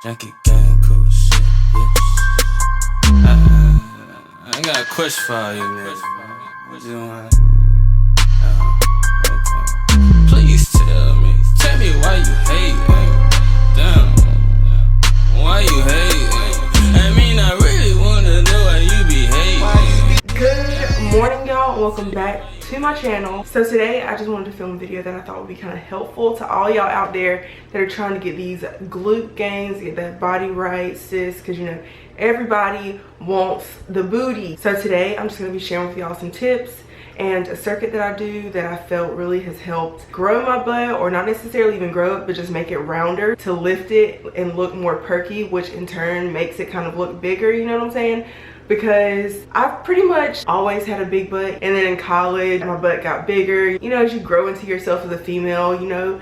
Junkie gang, cool shit, bitch. I got a question for you, man. What you want? Okay. Please tell me why you hating. Damn, why you hating? I mean, I really wanna know why you be hating. Good morning, y'all. Welcome back to my channel. So today I just wanted to film a video that I thought would be kind of helpful to all y'all out there that are trying to get these glute gains, get that body right, sis, because you know everybody wants the booty. So today I'm just going to be sharing with y'all some tips and a circuit that I do that I felt really has helped grow my butt, or not necessarily even grow it, but just make it rounder to lift it and look more perky, which in turn makes it kind of look bigger, you know what I'm saying? Because I've pretty much always had a big butt, and then in college my butt got bigger. You know, as you grow into yourself as a female, you know,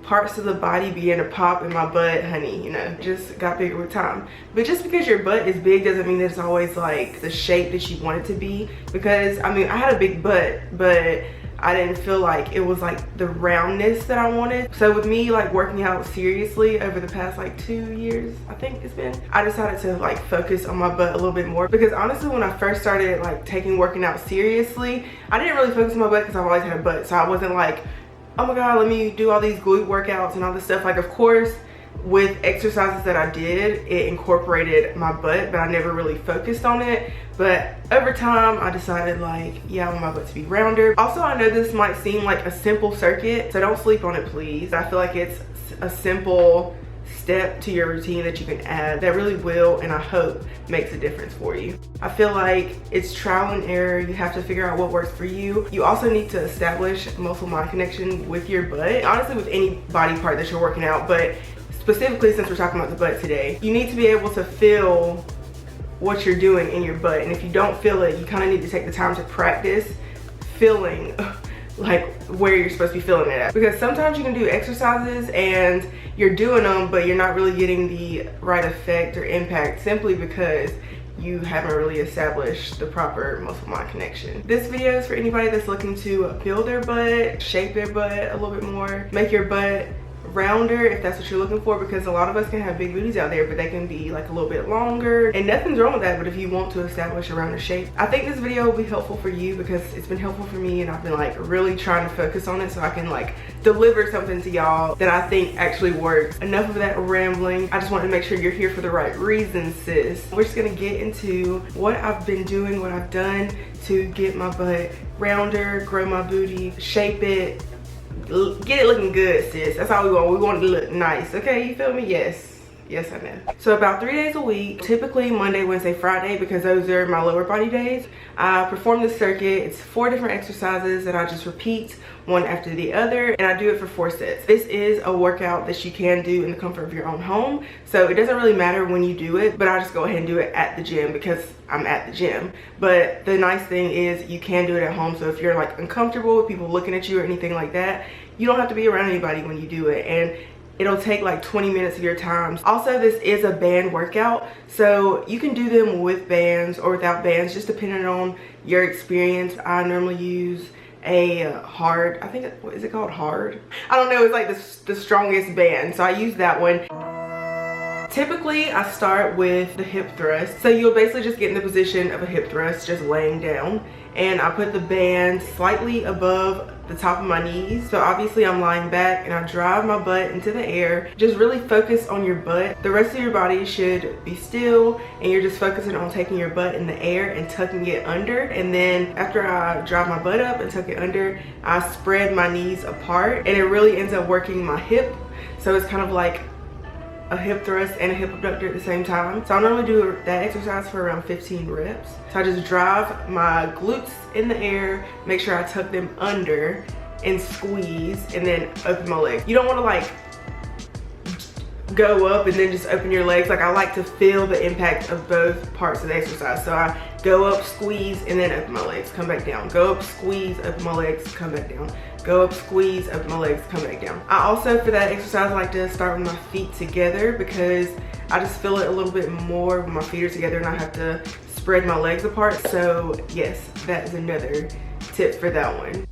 parts of the body begin to pop, and my butt, honey, you know, just got bigger with time. But just because your butt is big doesn't mean that it's always like the shape that you want it to be. Because I mean, I had a big butt, but I didn't feel like it was like the roundness that I wanted. So with me like working out seriously over the past like 2 years, I think it's been, I decided to like focus on my butt a little bit more. Because honestly, when I first started like taking working out seriously, I didn't really focus on my butt because I've always had a butt. So I wasn't like, oh my god, let me do all these glute workouts and all this stuff. Like, of course, with exercises that I did, it incorporated my butt, but I never really focused on it. But over time, I decided like, yeah, I want my butt to be rounder. Also, I know this might seem like a simple circuit, so don't sleep on it, please. I feel like it's a simple step to your routine that you can add that really will, and I hope makes a difference for you. I feel like it's trial and error. You have to figure out what works for you. You also need to establish muscle mind connection with your butt, honestly with any body part that you're working out, but specifically since we're talking about the butt today, you need to be able to feel what you're doing in your butt. And if you don't feel it, you kind of need to take the time to practice feeling like where you're supposed to be feeling it at. Because sometimes you can do exercises and you're doing them, but you're not really getting the right effect or impact simply because you haven't really established the proper muscle mind connection. This video is for anybody that's looking to build their butt, shape their butt a little bit more, make your butt rounder if that's what you're looking for, because a lot of us can have big booties out there, but they can be like a little bit longer, and nothing's wrong with that. But if you want to establish a rounder shape, I think this video will be helpful for you because it's been helpful for me, and I've been like really trying to focus on it so I can like deliver something to y'all that I think actually works. Enough of that rambling. I just want to make sure you're here for the right reasons, sis. We're just gonna get into what I've been doing, what I've done to get my butt rounder, grow my booty, shape it, get it looking good, sis. That's all we want. We want it to look nice, okay? You feel me? Yes. Yes, I know. So about 3 days a week, typically Monday, Wednesday, Friday, because those are my lower body days, I perform this circuit. It's 4 different exercises that I just repeat one after the other, and I do it for 4 sets. This is a workout that you can do in the comfort of your own home, so it doesn't really matter when you do it, but I just go ahead and do it at the gym because I'm at the gym. But the nice thing is you can do it at home, so if you're like uncomfortable with people looking at you or anything like that, you don't have to be around anybody when you do it, and it'll take like 20 minutes of your time. Also, this is a band workout, so you can do them with bands or without bands, just depending on your experience. I normally use a hard, I think, what is it called, hard? I don't know, it's like the strongest band, so I use that one. Typically, I start with the hip thrust. So you'll basically just get in the position of a hip thrust, just laying down. And I put the band slightly above the top of my knees. So obviously I'm lying back, and I drive my butt into the air. Just really focus on your butt. The rest of your body should be still, and you're just focusing on taking your butt in the air and tucking it under. And then after I drive my butt up and tuck it under, I spread my knees apart, and it really ends up working my hip. So it's kind of like a hip thrust and a hip abductor at the same time. So I normally do that exercise for around 15 reps. So I just drive my glutes in the air, make sure I tuck them under and squeeze, and then open my legs. You don't want to like go up and then just open your legs. Like, I like to feel the impact of both parts of the exercise. So I go up, squeeze, and then open my legs, come back down. Go up, squeeze, open my legs, come back down. Go up, squeeze, open my legs, come back down. I also, for that exercise, like to start with my feet together because I just feel it a little bit more when my feet are together and I have to spread my legs apart. So yes, that is another tip for that one.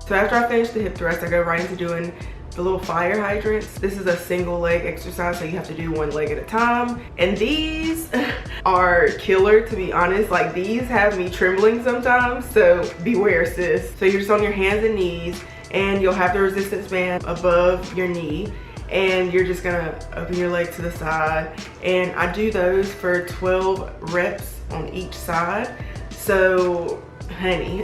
So after I finish the hip thrust, I go right into doing the little fire hydrants. This is a single leg exercise, so you have to do one leg at a time. And these are killer, to be honest. Like, these have me trembling sometimes, so beware, sis. So you're just on your hands and knees, and you'll have the resistance band above your knee, and you're just gonna open your leg to the side. And I do those for 12 reps on each side. So, honey,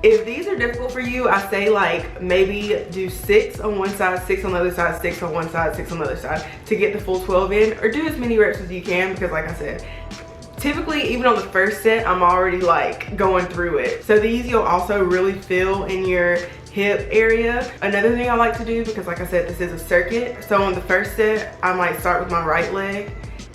if these are difficult for you, I say like maybe do 6 on one side, 6 on the other side, 6 on one side, 6 on the other side to get the full 12 in, or do as many reps as you can, because like I said, typically even on the first set, I'm already like going through it. So these you'll also really feel in your hip area. Another thing I like to do, because like I said, this is a circuit. So on the first set, I might start with my right leg,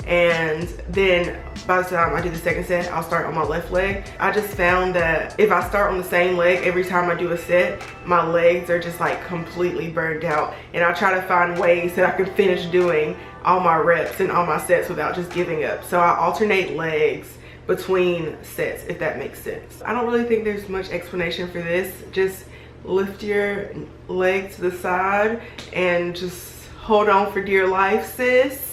and then by the time I do the second set, I'll start on my left leg. I just found that if I start on the same leg every time I do a set, my legs are just like completely burned out. And I try to find ways that I can finish doing all my reps and all my sets without just giving up. So I alternate legs between sets, if that makes sense. I don't really think there's much explanation for this. Just lift your leg to the side and just hold on for dear life, sis.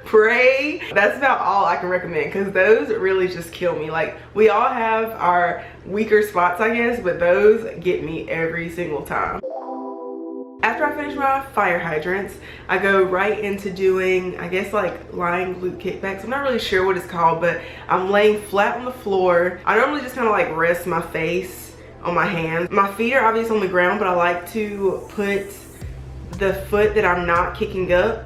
Pray. That's about all I can recommend, because those really just kill me. Like, we all have our weaker spots, I guess, but those get me every single time. After I finish my fire hydrants, I go right into doing, I guess, like lying glute kickbacks. I'm not really sure what it's called, but I'm laying flat on the floor. I normally just kind of like rest my face on my hands. My feet are obviously on the ground, but I like to put the foot that I'm not kicking up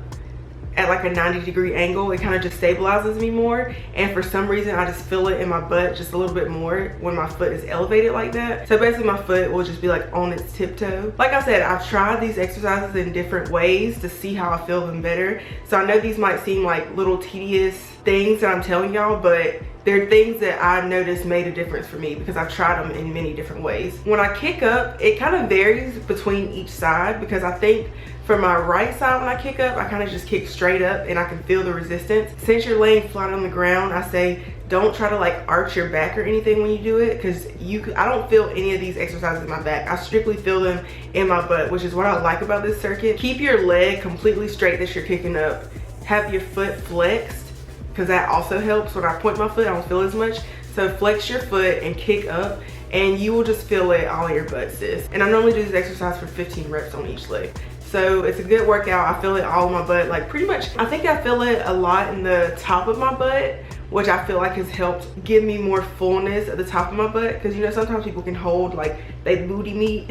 at like a 90-degree angle. It kind of just stabilizes me more, and for some reason I just feel it in my butt just a little bit more when my foot is elevated like that. So basically my foot will just be like on its tiptoe. Like I said, I've tried these exercises in different ways to see how I feel them better. So I know these might seem like little tedious things that I'm telling y'all, but they're things that I noticed made a difference for me because I've tried them in many different ways. When I kick up, it kind of varies between each side, because I think for my right side, when I kick up, I kind of just kick straight up and I can feel the resistance. Since you're laying flat on the ground, I say don't try to like arch your back or anything when you do it, because I don't feel any of these exercises in my back. I strictly feel them in my butt, which is what I like about this circuit. Keep your leg completely straight that you're kicking up. Have your foot flexed, because that also helps. When I point my foot, I don't feel as much. So flex your foot and kick up, and you will just feel it all in your butt, sis. And I normally do this exercise for 15 reps on each leg. So it's a good workout. I feel it all in my butt, like pretty much. I think I feel it a lot in the top of my butt, which I feel like has helped give me more fullness at the top of my butt. Because you know, sometimes people can hold like they booty meat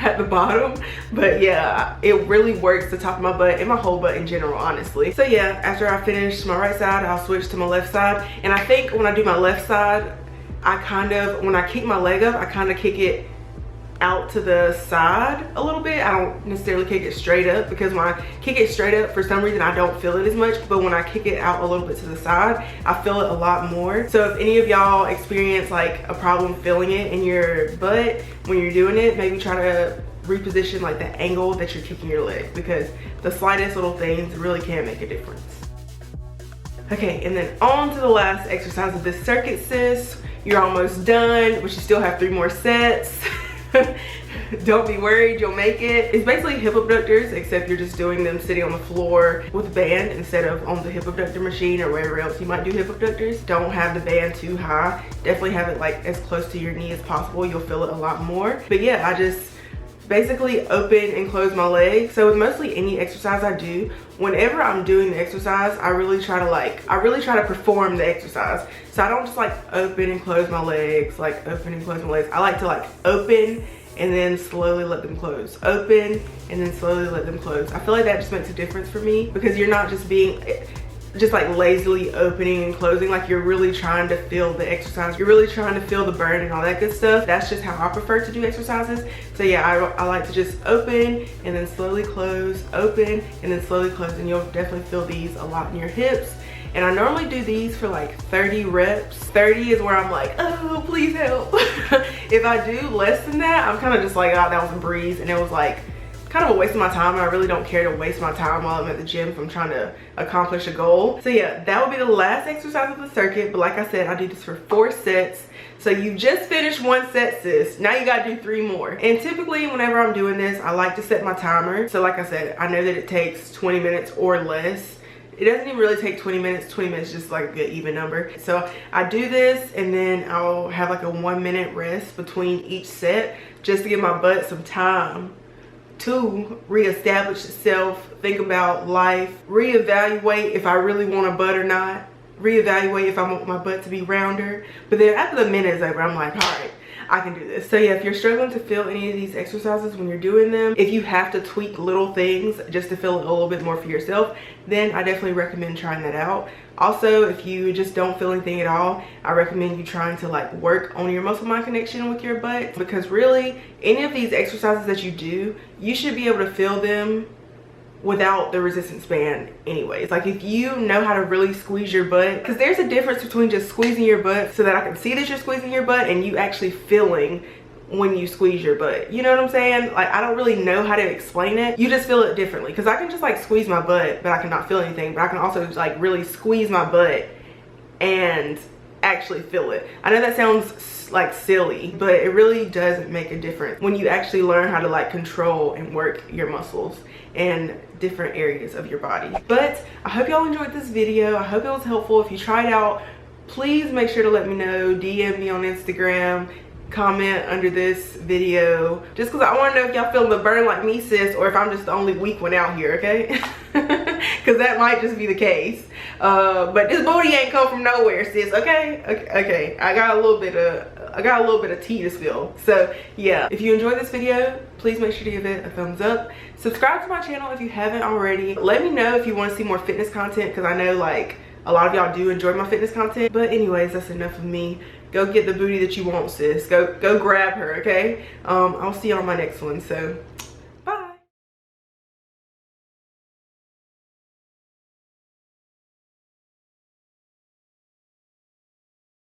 at the bottom, but yeah, it really works the top of my butt and my whole butt in general, honestly. So yeah, after I finish my right side, I'll switch to my left side. And I think when I do my left side, I kind of, when I kick my leg up, I kind of kick it out to the side a little bit. I don't necessarily kick it straight up, because when I kick it straight up, for some reason I don't feel it as much, but when I kick it out a little bit to the side, I feel it a lot more. So if any of y'all experience like a problem feeling it in your butt when you're doing it, maybe try to reposition like the angle that you're kicking your leg, because the slightest little things really can make a difference. Okay, and then on to the last exercise of this circuit, sis. You're almost done, but you still have 3 more sets. Don't be worried, you'll make it. It's basically hip abductors, except you're just doing them sitting on the floor with a band instead of on the hip abductor machine or wherever else you might do hip abductors. Don't have the band too high. Definitely have it like as close to your knee as possible. You'll feel it a lot more. But yeah, I just basically open and close my legs. So with mostly any exercise I do, whenever I'm doing the exercise, I really try to perform the exercise. So I don't just like open and close my legs, like open and close my legs. I like to like open and then slowly let them close. Open and then slowly let them close. I feel like that just makes a difference for me, because you're not just being just like lazily opening and closing, like you're really trying to feel the exercise. You're really trying to feel the burn and all that good stuff. That's just how I prefer to do exercises. So yeah, I like to just open and then slowly close, open and then slowly close, and you'll definitely feel these a lot in your hips. And I normally do these for like 30 reps. 30 is where I'm like, oh, please help. If I do less than that, I'm kind of just like, oh, that was a breeze. And it was like kind of a waste of my time. I really don't care to waste my time while I'm at the gym if I'm trying to accomplish a goal. So yeah, that will be the last exercise of the circuit. But like I said, I do this for 4 sets. So you just finished 1 set, sis. Now you gotta do 3 more. And typically whenever I'm doing this, I like to set my timer. So like I said, I know that it takes 20 minutes or less. It doesn't even really take 20 minutes. 20 minutes is just like a good even number. So I do this and then I'll have like a 1-minute rest between each set just to give my butt some time to reestablish itself, think about life, reevaluate if I really want a butt or not, reevaluate if I want my butt to be rounder. But then after the minute is over, I'm like, all right, I can do this. So yeah, if you're struggling to feel any of these exercises when you're doing them, if you have to tweak little things just to feel it a little bit more for yourself, then I definitely recommend trying that out. Also, if you just don't feel anything at all, I recommend you trying to like work on your muscle mind connection with your butt, because really any of these exercises that you do, you should be able to feel them without the resistance band anyways. Like if you know how to really squeeze your butt, because there's a difference between just squeezing your butt so that I can see that you're squeezing your butt and you actually feeling when you squeeze your butt. You know what I'm saying? Like I don't really know how to explain it. You just feel it differently, because I can just like squeeze my butt but I cannot feel anything, but I can also like really squeeze my butt and actually feel it. I know that sounds like silly, but it really does make a difference when you actually learn how to like control and work your muscles and different areas of your body. But I hope y'all enjoyed this video. I hope it was helpful. If you tried out, please make sure to let me know. DM me on Instagram, comment under this video, just because I want to know if y'all feeling the burn like me, sis, or if I'm just the only weak one out here, okay? Because that might just be the case. But this booty ain't come from nowhere, sis. Okay. I got a little bit of tea to spill. So yeah, if you enjoyed this video, please make sure to give it a thumbs up. Subscribe to my channel if you haven't already. Let me know if you want to see more fitness content, because I know like a lot of y'all do enjoy my fitness content. But anyways, that's enough of me. Go get the booty that you want, sis. Go grab her, okay? I'll see you on my next one. So